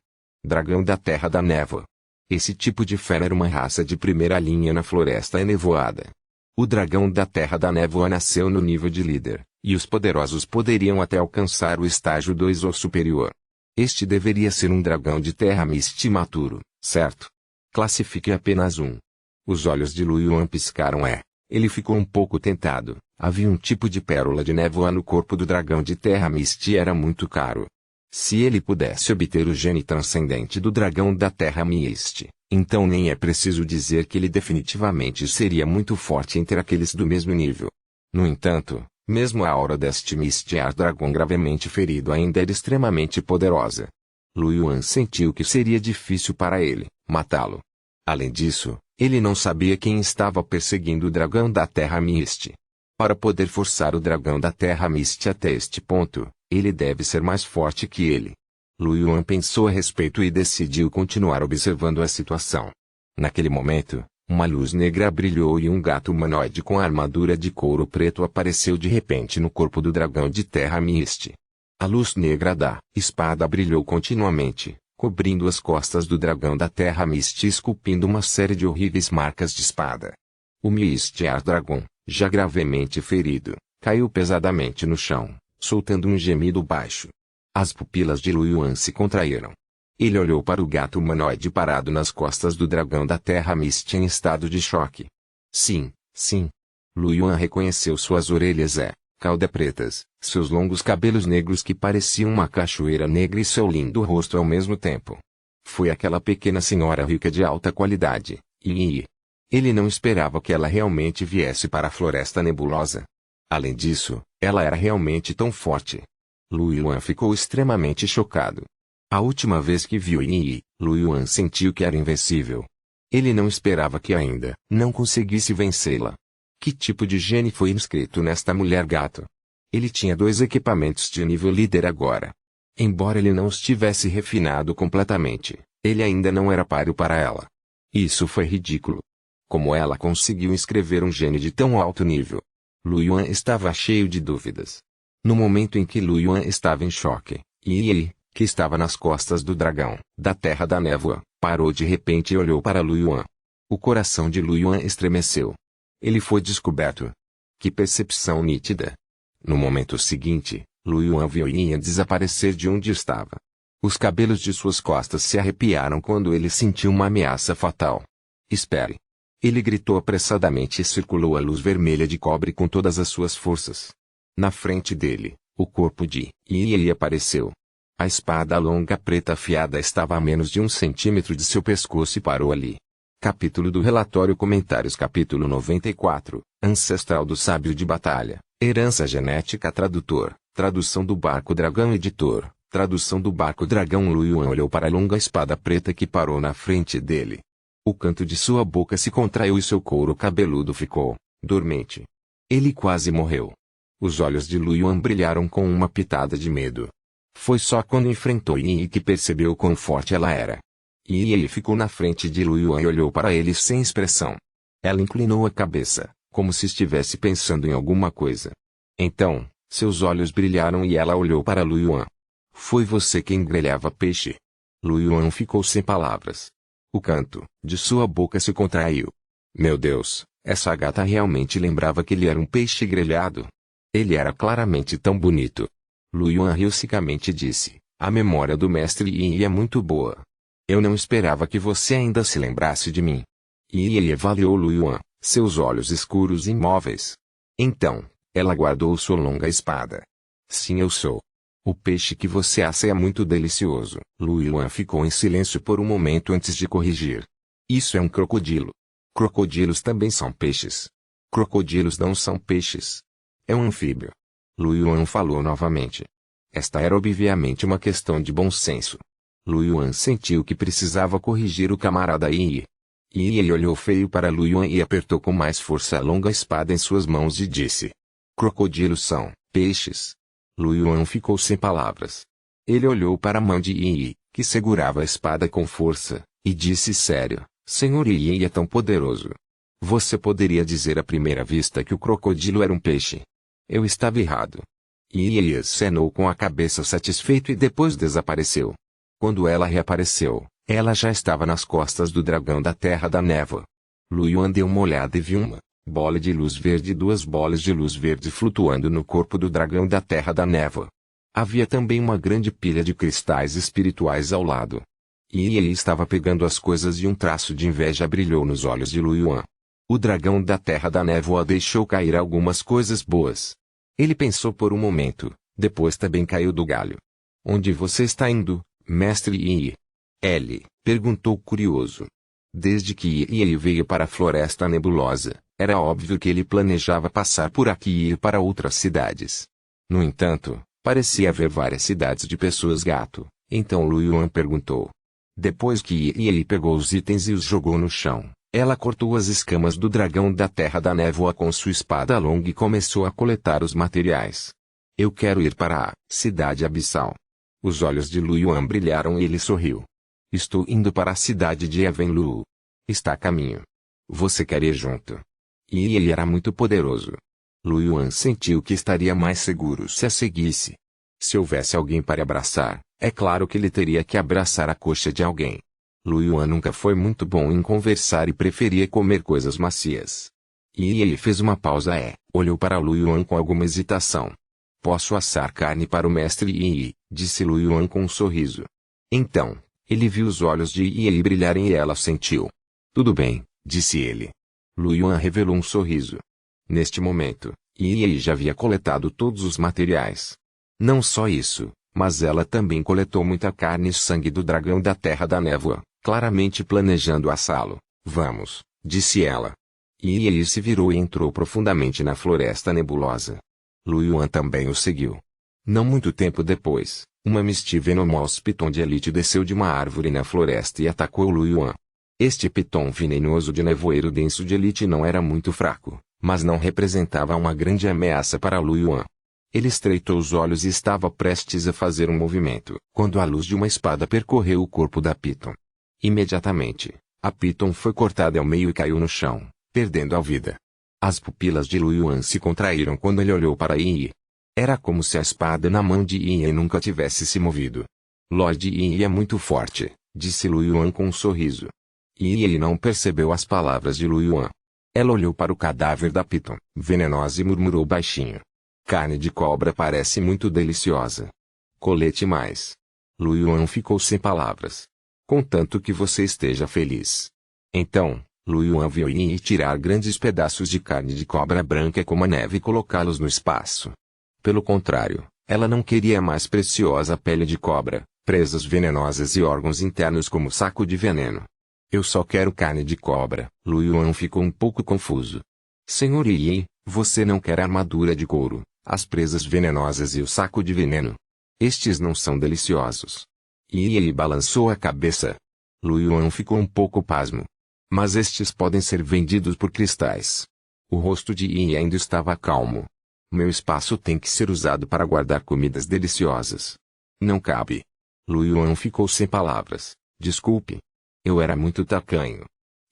Dragão da Terra da Névoa. Esse tipo de fera era uma raça de primeira linha na floresta enevoada. O dragão da Terra da Névoa nasceu no nível de líder, e os poderosos poderiam até alcançar o estágio 2 ou superior. Este deveria ser um dragão de terra mist maturo, certo? Classifique apenas um. Os olhos de Lu Yuan piscaram. Ele ficou um pouco tentado. Havia um tipo de pérola de névoa no corpo do dragão de terra mist e era muito caro. Se ele pudesse obter o gene transcendente do dragão da Terra Mist, então nem é preciso dizer que ele definitivamente seria muito forte entre aqueles do mesmo nível. No entanto, mesmo a aura deste Mistyar Dragon gravemente ferido ainda era extremamente poderosa. Lu Yuan sentiu que seria difícil para ele matá-lo. Além disso, ele não sabia quem estava perseguindo o dragão da Terra Mist. Para poder forçar o dragão da Terra Mist até este ponto, ele deve ser mais forte que ele. Lu Yuan pensou a respeito e decidiu continuar observando a situação. Naquele momento, uma luz negra brilhou e um gato humanoide com armadura de couro preto apareceu de repente no corpo do dragão de terra Mist. A luz negra da espada brilhou continuamente, cobrindo as costas do dragão da terra Mist e esculpindo uma série de horríveis marcas de espada. O Mistyar Dragon, já gravemente ferido, caiu pesadamente no chão, soltando um gemido baixo. As pupilas de Lu Yuan se contraíram. Ele olhou para o gato humanoide parado nas costas do dragão da terra Mist em estado de choque. Sim, sim. Lu Yuan reconheceu suas orelhas cauda pretas, seus longos cabelos negros que pareciam uma cachoeira negra e seu lindo rosto ao mesmo tempo. Foi aquela pequena senhora rica de alta qualidade, Ele não esperava que ela realmente viesse para a floresta nebulosa. Além disso, ela era realmente tão forte. Lu Yuan ficou extremamente chocado. A última vez que viu Lu Yuan sentiu que era invencível. Ele não esperava que ainda não conseguisse vencê-la. Que tipo de gene foi inscrito nesta mulher gato? Ele tinha 2 equipamentos de nível líder agora. Embora ele não estivesse refinado completamente, ele ainda não era páreo para ela. Isso foi ridículo. Como ela conseguiu inscrever um gene de tão alto nível? Lu Yuan estava cheio de dúvidas. No momento em que Lu Yuan estava em choque, que estava nas costas do dragão, da Terra da Névoa, parou de repente e olhou para Lu Yuan. O coração de Lu Yuan estremeceu. Ele foi descoberto. Que percepção nítida! No momento seguinte, Lu Yuan viu desaparecer de onde estava. Os cabelos de suas costas se arrepiaram quando ele sentiu uma ameaça fatal. Espere! Ele gritou apressadamente e circulou a luz vermelha de cobre com todas as suas forças. Na frente dele, o corpo de Yi apareceu. A espada longa preta afiada estava a menos de 1 centímetro de seu pescoço e parou ali. Capítulo do relatório Comentários Capítulo 94, Ancestral do Sábio de Batalha, Herança Genética Tradutor, Tradução do Barco Dragão Editor, Tradução do Barco Dragão. Lu Yuan olhou para a longa espada preta que parou na frente dele. O canto de sua boca se contraiu e seu couro cabeludo ficou dormente. Ele quase morreu. Os olhos de Lu Yuan brilharam com uma pitada de medo. Foi só quando enfrentou Yi que percebeu quão forte ela era. Yi ficou na frente de Lu Yuan e olhou para ele sem expressão. Ela inclinou a cabeça, como se estivesse pensando em alguma coisa. Então, seus olhos brilharam e ela olhou para Lu Yuan. Foi você quem grelhava peixe? Lu Yuan ficou sem palavras. O canto de sua boca se contraiu. Meu Deus, essa gata realmente lembrava que ele era um peixe grelhado. Ele era claramente tão bonito. Lu Yuan riu secamente e disse, a memória do mestre Yi é muito boa. Eu não esperava que você ainda se lembrasse de mim. Yi avaliou Lu Yuan, seus olhos escuros e imóveis. Então, ela guardou sua longa espada. Sim, eu sou. O peixe que você assa é muito delicioso. Lu Yuan ficou em silêncio por um momento antes de corrigir. Isso é um crocodilo. Crocodilos também são peixes. Crocodilos não são peixes. É um anfíbio. Lu Yuan falou novamente. Esta era obviamente uma questão de bom senso. Lu Yuan sentiu que precisava corrigir o camarada Yi. Yi olhou feio para Lu Yuan e apertou com mais força a longa espada em suas mãos e disse. Crocodilos são peixes. Lu Yuan ficou sem palavras. Ele olhou para a mão de Yi, que segurava a espada com força, e disse sério, Senhor Yi é tão poderoso. Você poderia dizer à primeira vista que o crocodilo era um peixe. Eu estava errado. Yi acenou com a cabeça satisfeito e depois desapareceu. Quando ela reapareceu, ela já estava nas costas do dragão da Terra da Névoa. Lu Yuan deu uma olhada e viu uma bola de luz verde e 2 bolas de luz verde flutuando no corpo do dragão da Terra da Névoa. Havia também uma grande pilha de cristais espirituais ao lado. E ele estava pegando as coisas e um traço de inveja brilhou nos olhos de Lu Yuan. O dragão da Terra da Névoa deixou cair algumas coisas boas. Ele pensou por um momento, depois também caiu do galho. Onde você está indo, mestre Yi? Ele perguntou curioso. Desde que Yi veio para a Floresta Nebulosa, era óbvio que ele planejava passar por aqui e ir para outras cidades. No entanto, parecia haver várias cidades de pessoas gato, então Lu Yuan perguntou. Depois que Yi pegou os itens e os jogou no chão, ela cortou as escamas do dragão da Terra da Névoa com sua espada longa e começou a coletar os materiais. Eu quero ir para a cidade abissal. Os olhos de Lu Yuan brilharam e ele sorriu. Estou indo para a cidade de Evenlu. Está a caminho. Você quer ir junto? E ele era muito poderoso. Lu Yuan sentiu que estaria mais seguro se a seguisse. Se houvesse alguém para abraçar, é claro que ele teria que abraçar a coxa de alguém. Lu Yuan nunca foi muito bom em conversar e preferia comer coisas macias. E ele fez uma pausa e olhou para Lu Yuan com alguma hesitação. Posso assar carne para o mestre Yi, disse Lu Yuan com um sorriso. Então, ele viu os olhos de Yi brilharem e ela sentiu. Tudo bem, disse ele. Lu Yuan revelou um sorriso. Neste momento, Yi já havia coletado todos os materiais. Não só isso, mas ela também coletou muita carne e sangue do dragão da Terra da Névoa, claramente planejando assá-lo. Vamos, disse ela. Yi se virou e entrou profundamente na Floresta Nebulosa. Lu Yuan também o seguiu. Não muito tempo depois, uma Misty Venomous Piton de Elite desceu de uma árvore na floresta e atacou Lu Yuan. Este piton venenoso de nevoeiro denso de Elite não era muito fraco, mas não representava uma grande ameaça para Lu Yuan. Ele estreitou os olhos e estava prestes a fazer um movimento, quando a luz de uma espada percorreu o corpo da Piton. Imediatamente, a Piton foi cortada ao meio e caiu no chão, perdendo a vida. As pupilas de Lu Yuan se contraíram quando ele olhou para Yi. Era como se a espada na mão de Yi nunca tivesse se movido. Lord Yi é muito forte, disse Lu Yuan com um sorriso. E ele não percebeu as palavras de Lu Yuan. Ela olhou para o cadáver da Piton, venenosa e murmurou baixinho. Carne de cobra parece muito deliciosa. Colete mais. Lu Yuan ficou sem palavras. Contanto que você esteja feliz. Então, Lu Yuan viu Yi tirar grandes pedaços de carne de cobra branca como a neve e colocá-los no espaço. Pelo contrário, ela não queria a mais preciosa pele de cobra, presas venenosas e órgãos internos como saco de veneno. Eu só quero carne de cobra. Lu Yuan ficou um pouco confuso. Senhor Yi, você não quer armadura de couro, as presas venenosas e o saco de veneno? Estes não são deliciosos. Yi balançou a cabeça. Lu Yuan ficou um pouco pasmo. Mas estes podem ser vendidos por cristais. O rosto de Yi ainda estava calmo. Meu espaço tem que ser usado para guardar comidas deliciosas. Não cabe. Lu Yuan ficou sem palavras. Desculpe. Eu era muito tacanho.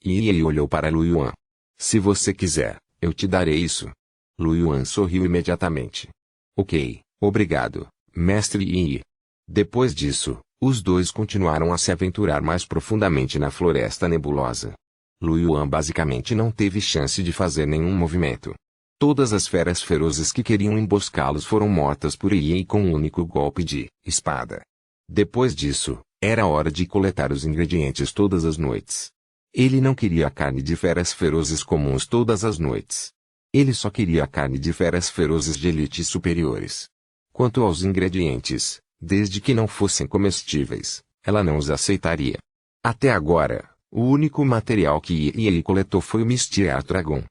Yi olhou para Lu Yuan. Se você quiser, eu te darei isso. Lu Yuan sorriu imediatamente. Ok, obrigado, mestre Yi. Depois disso, os dois continuaram a se aventurar mais profundamente na floresta nebulosa. Lu Yuan basicamente não teve chance de fazer nenhum movimento. Todas as feras ferozes que queriam emboscá-los foram mortas por Yi com um único golpe de espada. Depois disso, era hora de coletar os ingredientes todas as noites. Ele não queria a carne de feras ferozes comuns todas as noites. Ele só queria a carne de feras ferozes de elite superiores. Quanto aos ingredientes, desde que não fossem comestíveis, ela não os aceitaria. Até agora, o único material que ele coletou foi o Mystery Dragon.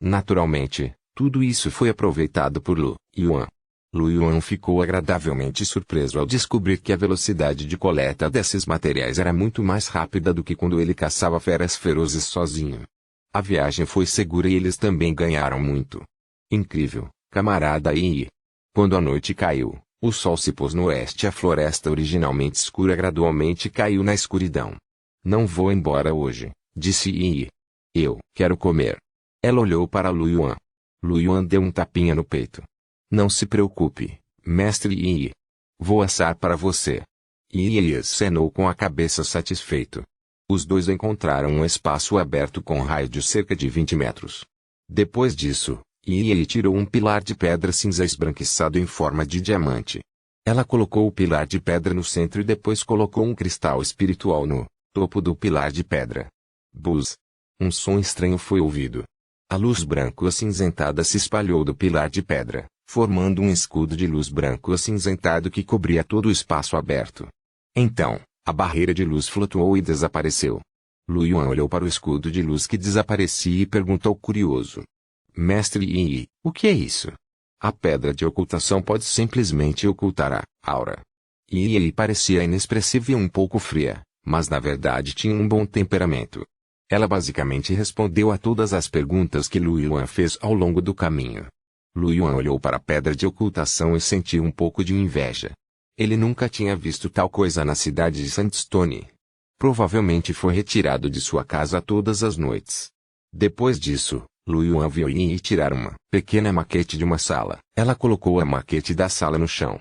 Naturalmente, tudo isso foi aproveitado por Lu Yuan. Lu Yuan ficou agradavelmente surpreso ao descobrir que a velocidade de coleta desses materiais era muito mais rápida do que quando ele caçava feras ferozes sozinho. A viagem foi segura e eles também ganharam muito. Incrível, camarada Yi. Quando a noite caiu, o sol se pôs no oeste e a floresta originalmente escura gradualmente caiu na escuridão. Não vou embora hoje, disse Yi. Eu quero comer. Ela olhou para Lu Yuan. Lu Yuan deu um tapinha no peito. Não se preocupe, mestre Yi. Vou assar para você. Yi acenou com a cabeça satisfeito. Os dois encontraram um espaço aberto com raio de cerca de 20 metros. Depois disso, Yi tirou um pilar de pedra cinza esbranquiçado em forma de diamante. Ela colocou o pilar de pedra no centro e depois colocou um cristal espiritual no topo do pilar de pedra. Buzz! Um som estranho foi ouvido. A luz branco-acinzentada se espalhou do pilar de pedra, formando um escudo de luz branco-acinzentado que cobria todo o espaço aberto. Então, a barreira de luz flutuou e desapareceu. Lu Yuan olhou para o escudo de luz que desaparecia e perguntou curioso. Mestre Yi, o que é isso? A pedra de ocultação pode simplesmente ocultar a aura. Yi parecia inexpressiva e um pouco fria, mas na verdade tinha um bom temperamento. Ela basicamente respondeu a todas as perguntas que Lu Yuan fez ao longo do caminho. Lu Yuan olhou para a pedra de ocultação e sentiu um pouco de inveja. Ele nunca tinha visto tal coisa na cidade de Sandstone. Provavelmente foi retirado de sua casa todas as noites. Depois disso, Lu Yuan viu Yi tirar uma pequena maquete de uma sala. Ela colocou a maquete da sala no chão.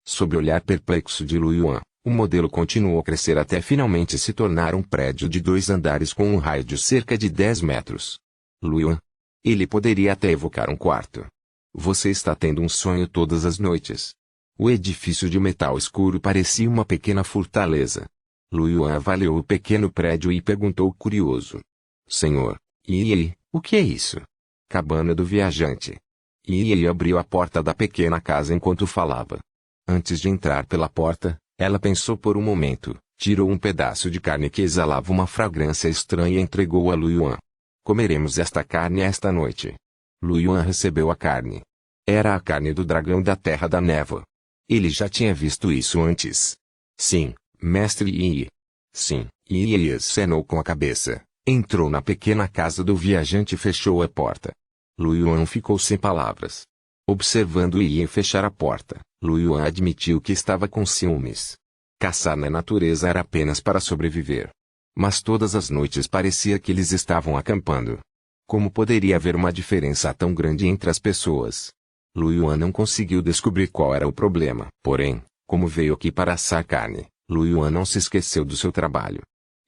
Sob o olhar perplexo de Lu Yuan, o modelo continuou a crescer até finalmente se tornar um prédio de 2 andares com um raio de cerca de 10 metros. Lu Yuan. Ele poderia até evocar um quarto. Você está tendo um sonho todas as noites. O edifício de metal escuro parecia uma pequena fortaleza. Lu Yuan avaliou o pequeno prédio e perguntou curioso. Senhor, Yi, o que é isso? Cabana do viajante. Yi abriu a porta da pequena casa enquanto falava. Antes de entrar pela porta, ela pensou por um momento, tirou um pedaço de carne que exalava uma fragrância estranha e entregou a Lu Yuan. Comeremos esta carne esta noite. Lu Yuan recebeu a carne. Era a carne do dragão da Terra da Névoa. Ele já tinha visto isso antes. Sim, mestre Yi. Sim, Yi acenou com a cabeça. Entrou na pequena casa do viajante e fechou a porta. Lu Yuan ficou sem palavras. Observando Yi fechar a porta, Lu Yuan admitiu que estava com ciúmes. Caçar na natureza era apenas para sobreviver. Mas todas as noites parecia que eles estavam acampando. Como poderia haver uma diferença tão grande entre as pessoas? Lu Yuan não conseguiu descobrir qual era o problema. Porém, como veio aqui para assar carne, Lu Yuan não se esqueceu do seu trabalho.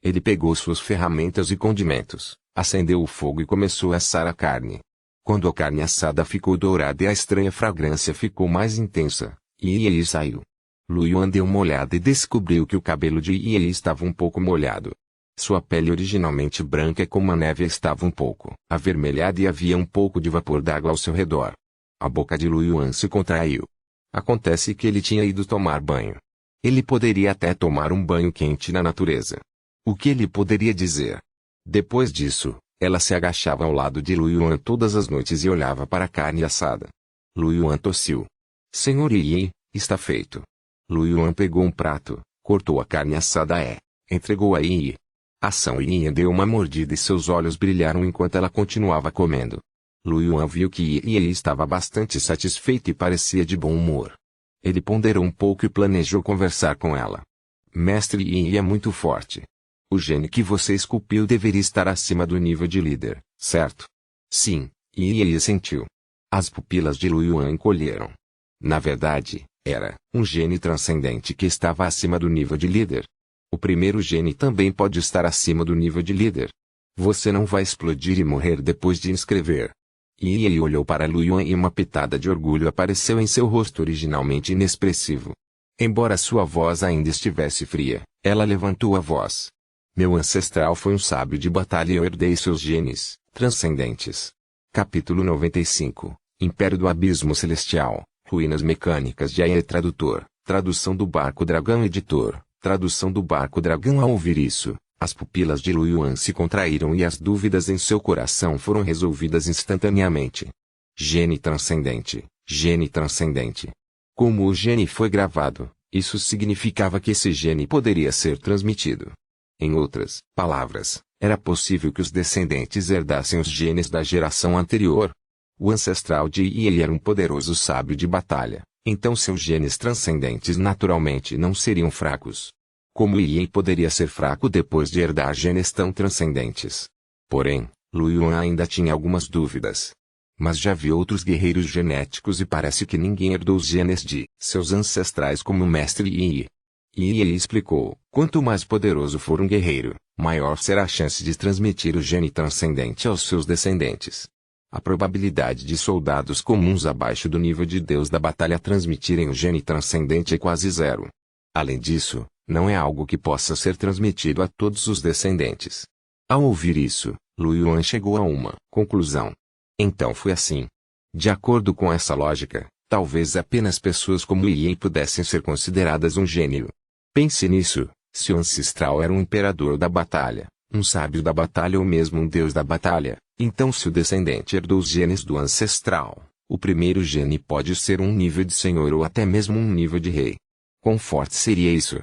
Ele pegou suas ferramentas e condimentos, acendeu o fogo e começou a assar a carne. Quando a carne assada ficou dourada e a estranha fragrância ficou mais intensa, Yi saiu. Lu Yuan deu uma olhada e descobriu que o cabelo de Yi estava um pouco molhado. Sua pele originalmente branca como a neve estava um pouco avermelhada e havia um pouco de vapor d'água ao seu redor. A boca de Lu Yuan se contraiu. Acontece que ele tinha ido tomar banho. Ele poderia até tomar um banho quente na natureza. O que ele poderia dizer? Depois disso, ela se agachava ao lado de Lu Yuan todas as noites e olhava para a carne assada. Lu Yuan tossiu. Senhor Yi, está feito. Lu Yuan pegou um prato, cortou a carne assada e entregou a Yi. A São Yi deu uma mordida e seus olhos brilharam enquanto ela continuava comendo. Lu Yuan viu que Yi estava bastante satisfeita e parecia de bom humor. Ele ponderou um pouco e planejou conversar com ela. Mestre Yi é muito forte. O gene que você esculpiu deveria estar acima do nível de líder, certo? Sim, Yi sentiu. As pupilas de Lu Yuan encolheram. Na verdade, era um gene transcendente que estava acima do nível de líder. O primeiro gene também pode estar acima do nível de líder. Você não vai explodir e morrer depois de inscrever. Yi olhou para Lu Yuan e uma pitada de orgulho apareceu em seu rosto originalmente inexpressivo. Embora sua voz ainda estivesse fria, ela levantou a voz. Meu ancestral foi um sábio de batalha e eu herdei seus genes transcendentes. Capítulo 95 Império do Abismo Celestial, Ruínas Mecânicas de Aie Tradutor, tradução do Barco Dragão Editor, tradução do Barco Dragão. Ao ouvir isso, as pupilas de Lu Yuan se contraíram e as dúvidas em seu coração foram resolvidas instantaneamente. Gene transcendente, gene transcendente. Como o gene foi gravado, isso significava que esse gene poderia ser transmitido. Em outras palavras, era possível que os descendentes herdassem os genes da geração anterior. O ancestral de Yi era um poderoso sábio de batalha, então seus genes transcendentes naturalmente não seriam fracos. Como Yi poderia ser fraco depois de herdar genes tão transcendentes? Porém, Lu Yuan ainda tinha algumas dúvidas. Mas já vi outros guerreiros genéticos e parece que ninguém herdou os genes de seus ancestrais como o mestre Yi. Yi explicou, quanto mais poderoso for um guerreiro, maior será a chance de transmitir o gene transcendente aos seus descendentes. A probabilidade de soldados comuns abaixo do nível de Deus da batalha transmitirem o gene transcendente é quase zero. Além disso, não é algo que possa ser transmitido a todos os descendentes. Ao ouvir isso, Lu Yuan chegou a uma conclusão. Então foi assim. De acordo com essa lógica, talvez apenas pessoas como Yi pudessem ser consideradas um gênio. Pense nisso, se o ancestral era um imperador da batalha, um sábio da batalha ou mesmo um deus da batalha, então se o descendente herdou os genes do ancestral, o primeiro gene pode ser um nível de senhor ou até mesmo um nível de rei. Quão forte seria isso?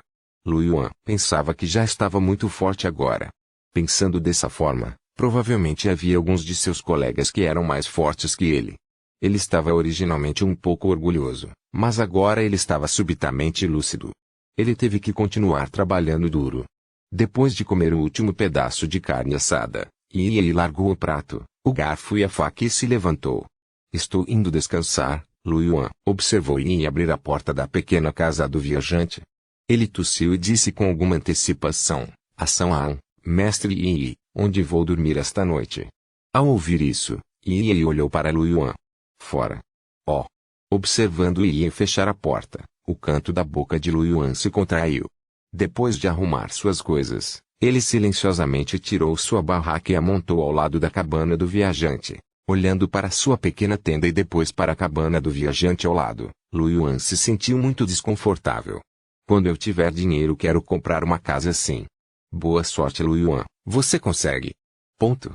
Lu Yuan pensava que já estava muito forte agora. Pensando dessa forma, provavelmente havia alguns de seus colegas que eram mais fortes que ele. Ele estava originalmente um pouco orgulhoso, mas agora ele estava subitamente lúcido. Ele teve que continuar trabalhando duro. Depois de comer o último pedaço de carne assada, Yi largou o prato, o garfo e a faca e se levantou. Estou indo descansar, Lu Yuan observou Yi abrir a porta da pequena casa do viajante. Ele tossiu e disse com alguma antecipação, Ação An, mestre Yi, onde vou dormir esta noite? Ao ouvir isso, Yi olhou para Lu Yuan. Fora. Oh! Observando Yi fechar a porta, o canto da boca de Lu Yuan se contraiu. Depois de arrumar suas coisas, ele silenciosamente tirou sua barraca e a montou ao lado da cabana do viajante. Olhando para sua pequena tenda e depois para a cabana do viajante ao lado, Lu Yuan se sentiu muito desconfortável. Quando eu tiver dinheiro quero comprar uma casa assim. Boa sorte, Lu Yuan, você consegue. Ponto.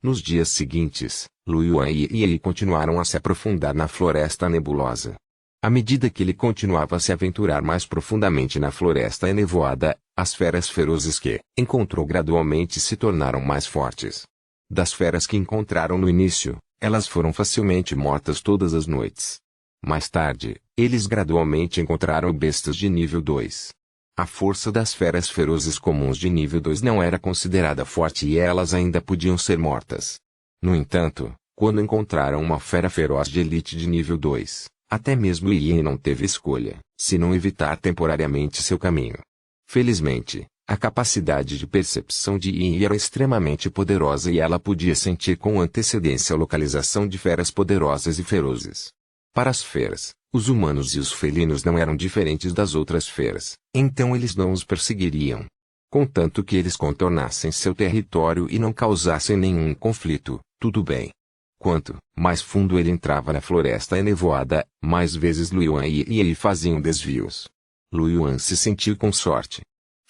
Nos dias seguintes, Lu Yuan e Yi continuaram a se aprofundar na floresta nebulosa. À medida que ele continuava a se aventurar mais profundamente na floresta enevoada, as feras ferozes que encontrou gradualmente se tornaram mais fortes. Das feras que encontraram no início, elas foram facilmente mortas todas as noites. Mais tarde, eles gradualmente encontraram bestas de nível 2. A força das feras ferozes comuns de nível 2 não era considerada forte e elas ainda podiam ser mortas. No entanto, quando encontraram uma fera feroz de elite de nível 2, até mesmo Yi não teve escolha, senão evitar temporariamente seu caminho. Felizmente, a capacidade de percepção de Yi era extremamente poderosa e ela podia sentir com antecedência a localização de feras poderosas e ferozes. Para as feras, os humanos e os felinos não eram diferentes das outras feras, então eles não os perseguiriam. Contanto que eles contornassem seu território e não causassem nenhum conflito, tudo bem. Quanto mais fundo ele entrava na floresta enevoada, mais vezes Lu Yuan e ele faziam desvios. Lu Yuan se sentiu com sorte.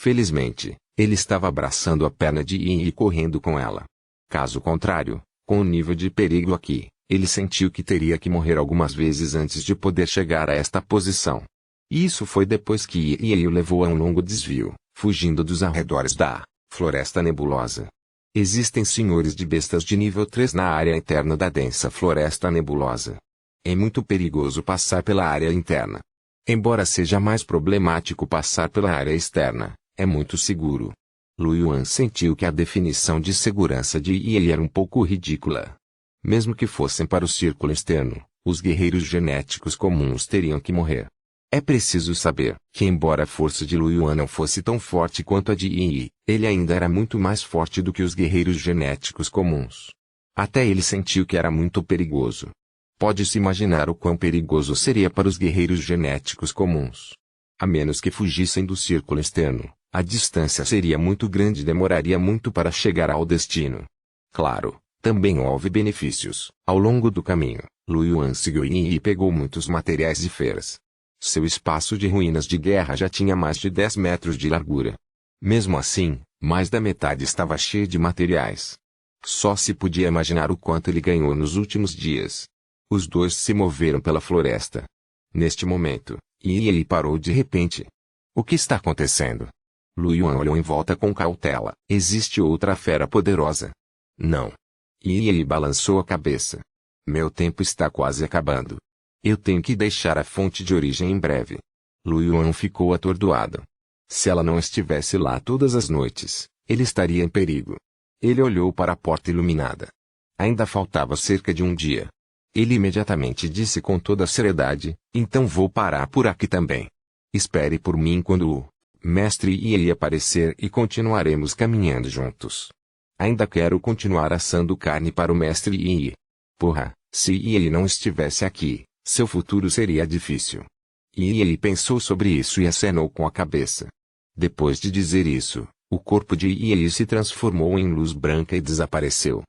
Felizmente, ele estava abraçando a perna de Yi e correndo com ela. Caso contrário, com o nível de perigo aqui, ele sentiu que teria que morrer algumas vezes antes de poder chegar a esta posição. Isso foi depois que Yi o levou a um longo desvio, fugindo dos arredores da floresta nebulosa. Existem senhores de bestas de nível 3 na área interna da densa floresta nebulosa. É muito perigoso passar pela área interna. Embora seja mais problemático passar pela área externa, é muito seguro. Lu Yuan sentiu que a definição de segurança de Yi era um pouco ridícula. Mesmo que fossem para o círculo externo, os guerreiros genéticos comuns teriam que morrer. É preciso saber que embora a força de Lu Yuan não fosse tão forte quanto a de Yi, ele ainda era muito mais forte do que os guerreiros genéticos comuns. Até ele sentiu que era muito perigoso. Pode-se imaginar o quão perigoso seria para os guerreiros genéticos comuns. A menos que fugissem do círculo externo, a distância seria muito grande e demoraria muito para chegar ao destino. Claro, também houve benefícios. Ao longo do caminho, Lu Yuan seguiu Yi e pegou muitos materiais de feiras. Seu espaço de ruínas de guerra já tinha mais de 10 metros de largura. Mesmo assim, mais da metade estava cheia de materiais. Só se podia imaginar o quanto ele ganhou nos últimos dias. Os dois se moveram pela floresta. Neste momento, ele parou de repente. O que está acontecendo? Lu Yuan olhou em volta com cautela. Existe outra fera poderosa? Não. Ele balançou a cabeça. Meu tempo está quase acabando. Eu tenho que deixar a fonte de origem em breve. Lu Yuan ficou atordoado. Se ela não estivesse lá todas as noites, ele estaria em perigo. Ele olhou para a porta iluminada. Ainda faltava cerca de um dia. Ele imediatamente disse com toda a seriedade, então vou parar por aqui também. Espere por mim quando o mestre Yi aparecer e continuaremos caminhando juntos. Ainda quero continuar assando carne para o mestre Yi. Porra, se Yi não estivesse aqui, seu futuro seria difícil. E ele pensou sobre isso e acenou com a cabeça. Depois de dizer isso, o corpo de Yi se transformou em luz branca e desapareceu.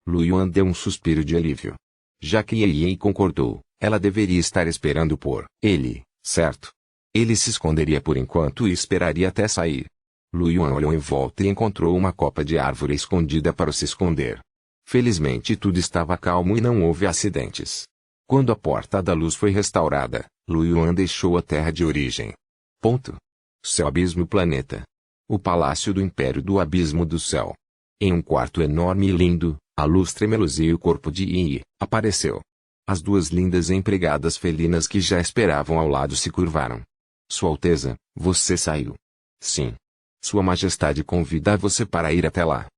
Lu Yuan deu um suspiro de alívio. Já que Yi concordou, ela deveria estar esperando por ele, certo? Ele se esconderia por enquanto e esperaria até sair. Lu Yuan olhou em volta e encontrou uma copa de árvore escondida para se esconder. Felizmente tudo estava calmo e não houve acidentes. Quando a porta da luz foi restaurada, Lu Yuan deixou a terra de origem. Céu Abismo Planeta. O Palácio do Império do Abismo do Céu. Em um quarto enorme e lindo, a luz tremeluzia e o corpo de Yi apareceu. As duas lindas empregadas felinas que já esperavam ao lado se curvaram. Sua Alteza, você saiu. Sim. Sua Majestade convida você para ir até lá.